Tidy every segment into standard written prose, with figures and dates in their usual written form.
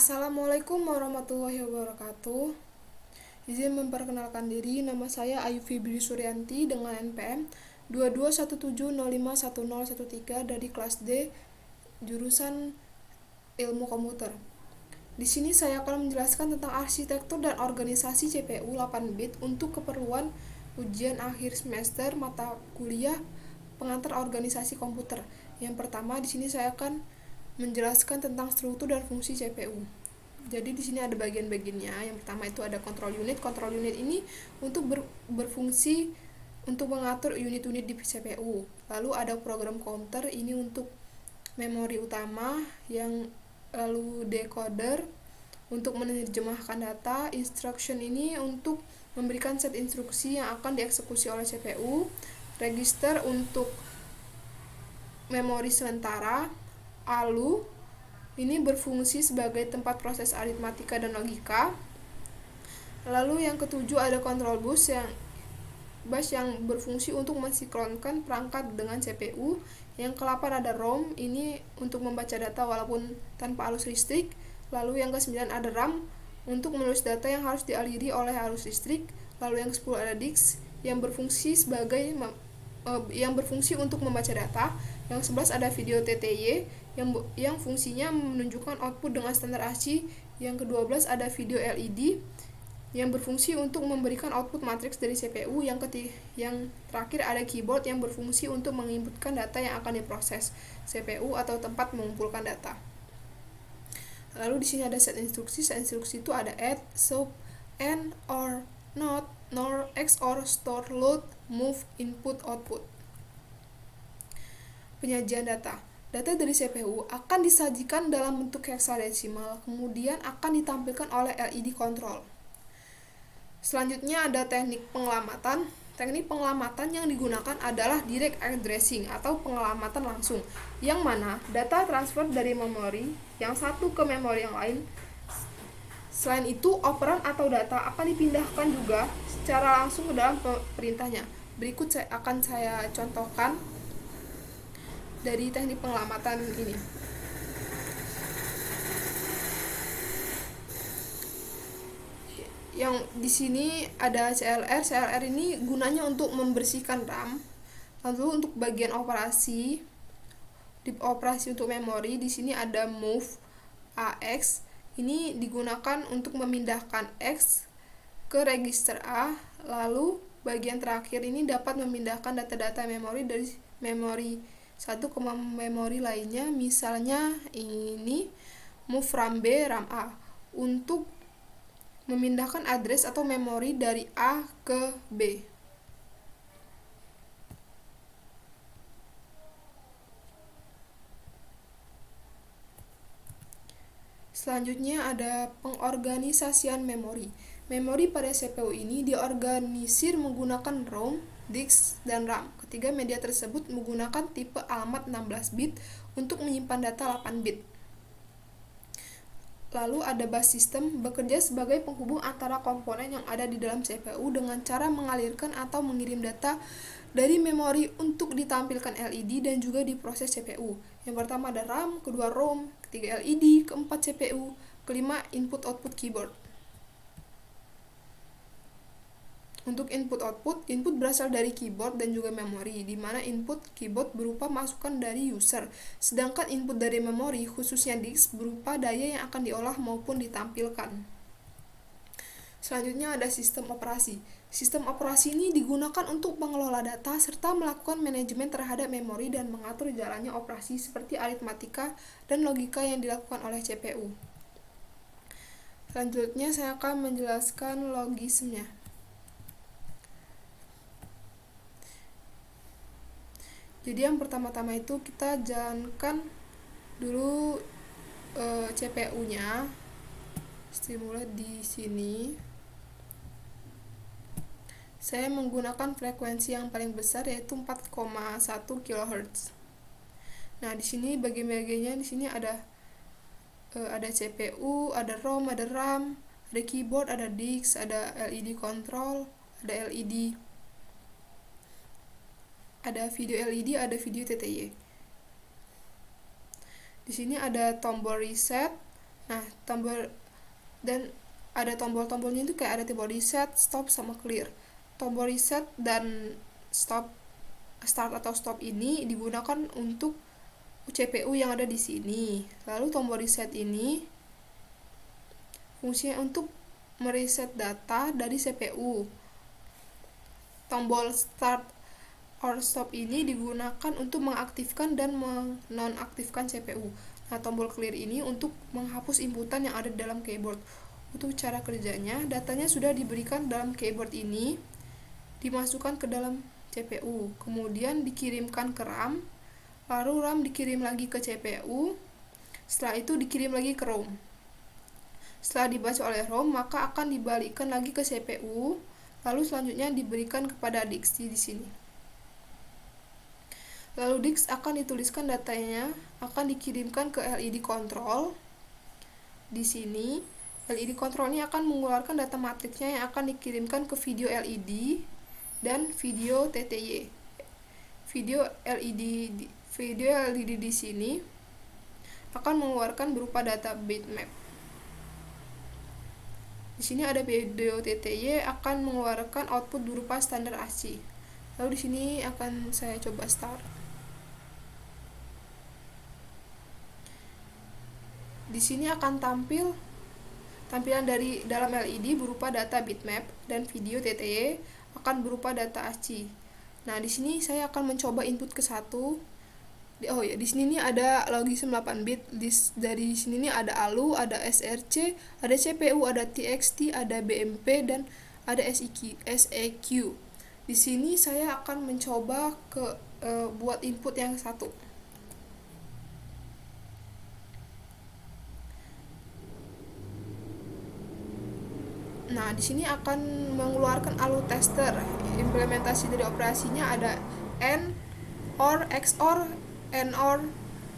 Assalamualaikum warahmatullahi wabarakatuh. Izin memperkenalkan diri, nama saya Ayu Fibri Suryanti dengan NPM 2217051013 dari kelas D jurusan Ilmu Komputer. Di sini saya akan menjelaskan tentang arsitektur dan organisasi CPU 8 bit untuk keperluan ujian akhir semester mata kuliah pengantar organisasi komputer. Yang pertama, di sini saya akan menjelaskan tentang struktur dan fungsi CPU. Jadi di sini ada bagian-bagiannya. Yang pertama itu ada control unit. Control unit ini untuk berfungsi untuk mengatur unit-unit di CPU. Lalu ada program counter, ini untuk memori utama, yang lalu decoder untuk menerjemahkan data. Instruction ini untuk memberikan set instruksi yang akan dieksekusi oleh CPU. Register untuk memori sementara. ALU ini berfungsi sebagai tempat proses aritmatika dan logika. Lalu yang ketujuh ada control bus yang berfungsi untuk mensinkronkan perangkat dengan CPU. Yang ke-8 ada ROM, ini untuk membaca data walaupun tanpa arus listrik. Lalu yang ke-9 ada RAM untuk menulis data yang harus dialiri oleh arus listrik. Lalu yang ke-10 ada disk yang berfungsi untuk membaca data. Yang 11 ada video TTY yang fungsinya menunjukkan output dengan standar ASCII. Yang ke-12 ada video LED yang berfungsi untuk memberikan output matriks dari CPU. Yang terakhir ada keyboard yang berfungsi untuk menginputkan data yang akan diproses CPU atau tempat mengumpulkan data. Lalu di sini ada set instruksi. Set instruksi itu ada add, sub, and, or, not, nor, XOR, store, load, move, input, output. Penyajian data. Data dari CPU akan disajikan dalam bentuk heksadesimal, kemudian akan ditampilkan oleh LED control. Selanjutnya ada teknik pengelamatan. Teknik pengelamatan yang digunakan adalah direct addressing atau pengelamatan langsung, yang mana data transfer dari memori yang satu ke memori yang lain. Selain itu, operan atau data akan dipindahkan juga secara langsung ke dalam perintahnya. Berikut akan saya contohkan dari teknik pengelamatan ini. Yang di sini ada CLR. CLR ini gunanya untuk membersihkan RAM. Lalu untuk bagian operasi, untuk memori, di sini ada move AX. Ini digunakan untuk memindahkan X ke register A. Lalu bagian terakhir ini dapat memindahkan data-data memori dari memori satu ke memori lainnya. Misalnya ini move RAM B RAM A untuk memindahkan address atau memori dari A ke B. Selanjutnya ada pengorganisasian memori. Memori pada CPU ini diorganisir menggunakan ROM, disk, dan RAM. Ketiga media tersebut menggunakan tipe alamat 16 bit untuk menyimpan data 8 bit. Lalu ada bus system, bekerja sebagai penghubung antara komponen yang ada di dalam CPU dengan cara mengalirkan atau mengirim data dari memori untuk ditampilkan LED dan juga diproses CPU. Yang pertama ada RAM, kedua ROM, ketiga LED, keempat CPU, kelima input-output keyboard. Untuk input-output, input berasal dari keyboard dan juga memori, di mana input keyboard berupa masukan dari user, sedangkan input dari memori, khususnya disk, berupa daya yang akan diolah maupun ditampilkan. Selanjutnya ada sistem operasi. Sistem operasi ini digunakan untuk mengelola data serta melakukan manajemen terhadap memori dan mengatur jalannya operasi seperti aritmatika dan logika yang dilakukan oleh CPU. Selanjutnya saya akan menjelaskan logismenya. Jadi yang pertama-tama itu kita jalankan dulu CPU-nya. Stimulus di sini. Saya menggunakan frekuensi yang paling besar yaitu 4,1 kHz. Nah, di sini bagian-bagiannya di sini ada CPU, ada ROM, ada RAM, ada keyboard, ada disk, ada LED control, ada LED, ada video LED, ada video TTY. Di sini ada tombol reset, Nah, tombol dan ada tombol-tombolnya itu kayak ada tombol reset, stop sama clear. Tombol reset dan stop, start atau stop ini digunakan untuk CPU yang ada di sini. Lalu tombol reset ini fungsinya untuk mereset data dari CPU. Tombol start or stop ini digunakan untuk mengaktifkan dan menonaktifkan CPU. Nah, tombol clear ini untuk menghapus inputan yang ada di dalam keyboard. Untuk cara kerjanya, datanya sudah diberikan dalam keyboard ini, dimasukkan ke dalam CPU, kemudian dikirimkan ke RAM, lalu RAM dikirim lagi ke CPU, setelah itu dikirim lagi ke ROM. Setelah dibaca oleh ROM, maka akan dibalikkan lagi ke CPU, lalu selanjutnya diberikan kepada disk di sini. Lalu disk akan dituliskan datanya, akan dikirimkan ke LED control. Di sini, LED control ini akan mengeluarkan data matriksnya yang akan dikirimkan ke video LED dan video TTY. Video LED di sini akan mengeluarkan berupa data bitmap. Di sini ada video TTY akan mengeluarkan output berupa standar ASCII. Lalu di sini akan saya coba start. Di sini akan tampilan dari dalam LED berupa data bitmap dan video TTY akan berupa data ASCII. Nah, di sini saya akan mencoba input ke satu. Di sini nih ada logism 8 bit. Dari sini nih ada ALU, ada SRC, ada CPU, ada TXT, ada BMP dan ada SEQ. Di sini saya akan mencoba buat input yang satu. Nah, di sini akan mengeluarkan ALU tester. Implementasi dari operasinya ada AND, OR, XOR, NOR,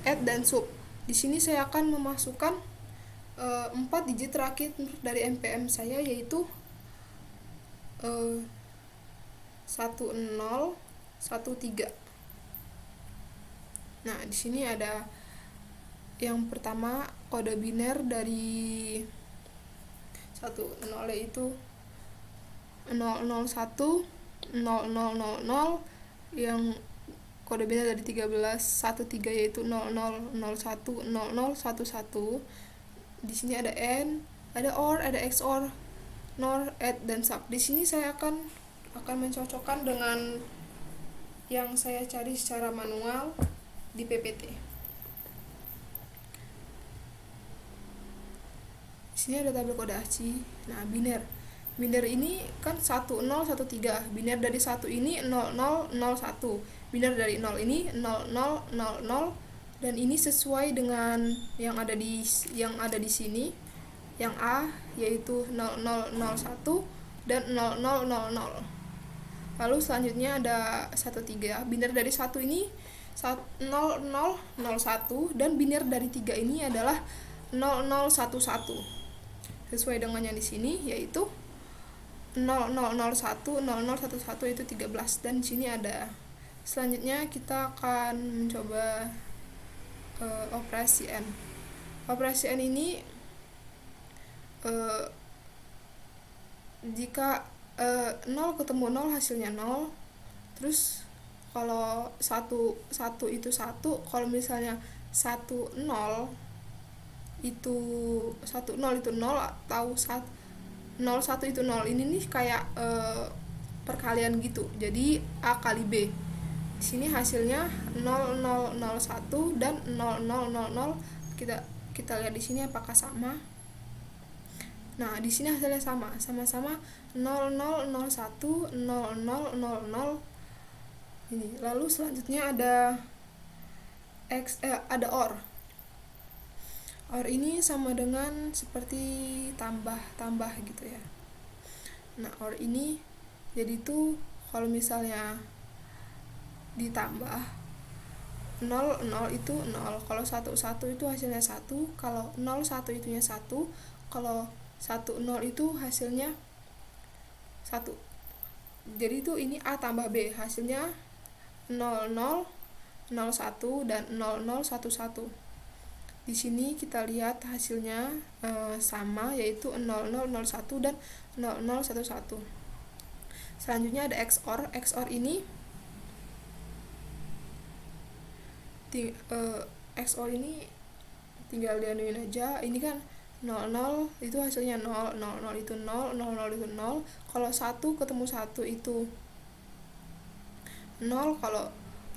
add dan sub. Di sini saya akan memasukkan 4 digit terakhir dari NPM saya, yaitu 1013. Nah, di sini ada yang pertama kode biner dari 10 yaitu 001 0000, yang kode biner dari 13 yaitu 0001 0011. Di sini ada AND, ada OR, ada XOR, NOR, add dan sub. Di sini saya akan mencocokkan dengan yang saya cari secara manual di PPT. Di sini ada tabel kode ASCII. Nah, biner ini kan 1013. Biner dari 1 ini 0001. Biner dari 0 ini 0000, dan ini sesuai dengan yang ada di sini. Yang A yaitu 0001 dan 0000. Lalu selanjutnya ada 13. Biner dari 1 ini 0001 dan biner dari 3 ini adalah 0011. Sesuai dengan yang di sini yaitu 0001 0011 itu 13, dan di sini ada. Selanjutnya kita akan mencoba operasi N. Operasi N ini jika 0 ketemu 0 hasilnya 0. Terus kalau 1 itu 1, kalau misalnya 10 itu 10 itu 0 atau 01 itu 0. Ini nih kayak perkalian gitu. Jadi A kali B. Di sini hasilnya 0001 dan 0000. Kita lihat di sini apakah sama. Nah, di sini hasilnya sama-sama 0001 0000. Ini. Lalu selanjutnya ada OR. OR ini sama dengan seperti tambah gitu ya. Nah, OR ini jadi tuh kalau misalnya ditambah 0 itu 0, kalau 1 itu hasilnya 1, kalau 01 itunya 1, kalau 10 itu hasilnya 1. Jadi itu ini A tambah B, hasilnya 0001 dan 0011. Di sini kita lihat hasilnya sama, yaitu 0001 dan 0011. Selanjutnya ada XOR. XOR ini XOR ini tinggal dianuin aja. Ini kan 00 itu hasilnya 0, 00 itu 0, 00 itu 0. Kalau 1 ketemu 1 itu 0, kalau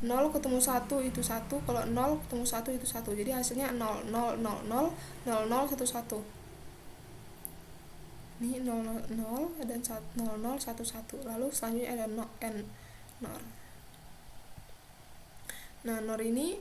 0 ketemu 1 itu 1, kalau 0 ketemu 1 itu 1. Jadi hasilnya 0, 0, 0, 0, 0, 0, 1, 1. Ini 0, 0 dan 0, 0, 1, 1. Lalu selanjutnya ada NOR. Nah, NOR ini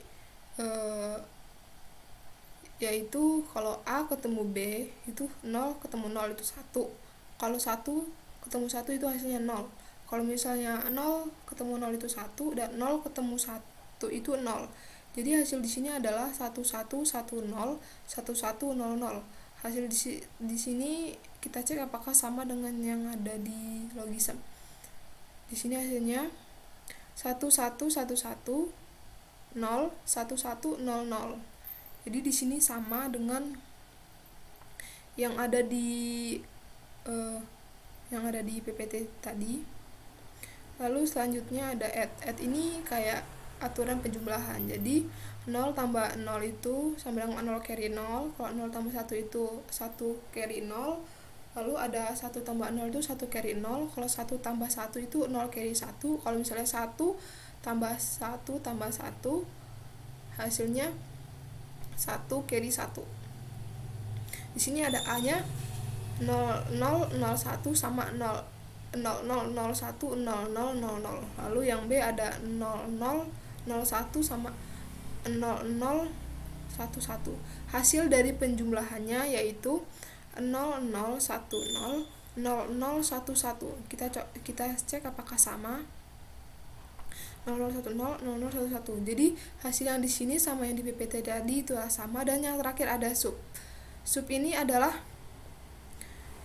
yaitu kalau A ketemu B itu 0 ketemu 0 itu 1. Kalau 1 ketemu 1 itu hasilnya 0. Kalau misalnya 0 ketemu 0 itu 1 dan 0 ketemu 1 itu 0. Jadi hasil di sini adalah 1110, 1100. Hasil di sini kita cek apakah sama dengan yang ada di logism. Di sini hasilnya 1110, 1100. Jadi di sini sama dengan yang ada di PPT tadi. Lalu selanjutnya ada add ini kayak aturan penjumlahan. Jadi 0 tambah 0 itu sama dengan 0 carry 0. Kalau 0 tambah 1 itu 1 carry 0. Lalu ada 1 tambah 0 itu 1 carry 0. Kalau 1 tambah 1 itu 0 carry 1. Kalau misalnya 1 tambah 1 tambah 1 hasilnya 1 carry 1. Di sini ada A-nya 0001 sama 0001, 0000. Lalu yang B ada 0001 sama 0011. Hasil dari penjumlahannya yaitu 0010, 0011. Kita cek apakah sama. 0010, 0011. Jadi hasil yang di sini sama yang di PPT tadi itu sama. Dan yang terakhir ada sub. Sub ini adalah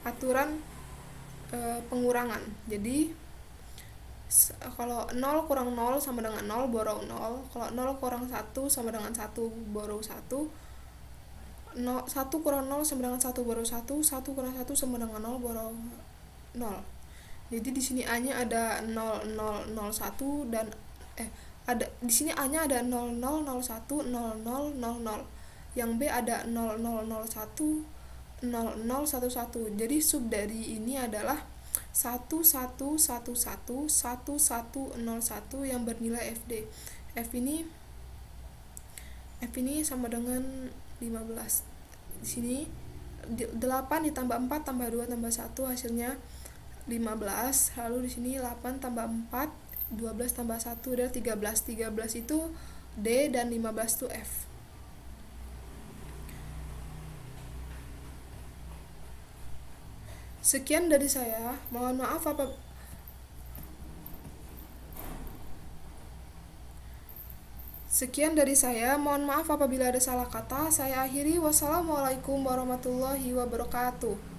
aturan pengurangan. Jadi kalau 0 kurang 0 sama dengan 0 borrow 0. Kalau 0 kurang 1 sama dengan 1 borrow 1. 1 kurang 0 sama dengan 1 borrow 1. 1 kurang 1 sama dengan 0 borrow 0. Jadi di sini A-nya ada 0001 dan ada di sini A-nya ada 0001, 0000. Yang B ada 0001, 0011. Jadi sub dari ini adalah 1111, 1101 yang bernilai FD. F ini sama dengan 15. Di sini 8 ditambah 4 tambah 2 tambah 1 hasilnya 15. Lalu di sini 8 tambah 4, 12 tambah 1 adalah 13. 13 itu D dan 15 itu F. Sekian dari saya. Mohon maaf apabila ada salah kata. Saya akhiri. Wassalamualaikum warahmatullahi wabarakatuh.